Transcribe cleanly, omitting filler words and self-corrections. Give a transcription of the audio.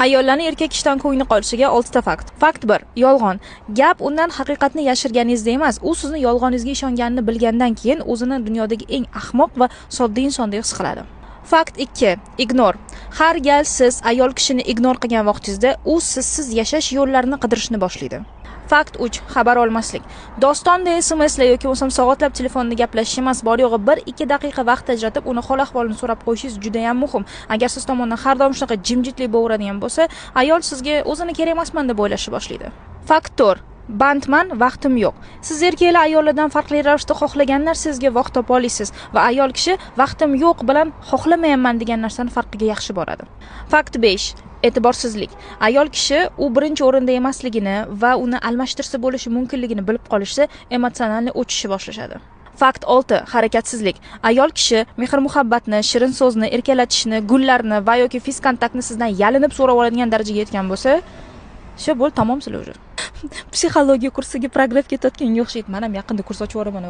Ayollarning erkak kishidan ko'ngli qolishiga 6 ta fakt. Fakt 1. Yolg'on. Gap undan haqiqatni yashirganingizda emas, u sizni yolg'oningizga ishonganini bilgandan keyin o'zini dunyodagi eng ahmoq va sodda insondek his qiladi. Fakt 2. Ignor. Har gal siz ayol kishini ignor qilgan vaqtingizda, u sizsiz yashash yo'llarini qidirishni boshlaydi. Fakt 3. Xabar olmaslik. Dostonda SMSlar yoki bo'lmasam soatlab telefonda gaplashish emas, bor yo'g'i 1-2 daqiqa vaqt ajratib, uni hol-ahvolini so'rab qo'yishingiz juda ham muhim. Agar siz tomondan har doim shunaqa jimjitlik bo'laveradigan bo'lsa, ayol sizga o'zini kerak emasman deb o'ylashni boshlaydi. Fakt 4. Bandman, vaqtim yo'q. Siz erkaklar ayollardan farqli ravishda xohlagan narsangizga vaqt topa olasiz va ayol kishi vaqtim yo'q bilan xohlamayman degan narsani farqiga yaxshi boradi. Fakt 5. E'tiborsizlik. Ayol kishi u birinchi o'rinda emasligini va uni almashtirsa bo'lishi mumkinligini bilib qolishsa, emotsionalni o'chishni boshlashadi. Fakt 6. Harakatsizlik. Ayol kishi mehr-muhabbatni, shirin so'zni, erkalatishni, gullarni va yoki fiz kontaktni sizdan yalinib so'rab oladigan darajaga yetgan bo'lsa, shu bo'l tamom sizlar. Psixologiya kursiga prograv ketayotganga o'xshaydi. Men ham yaqinda kurs ochib yuboraman.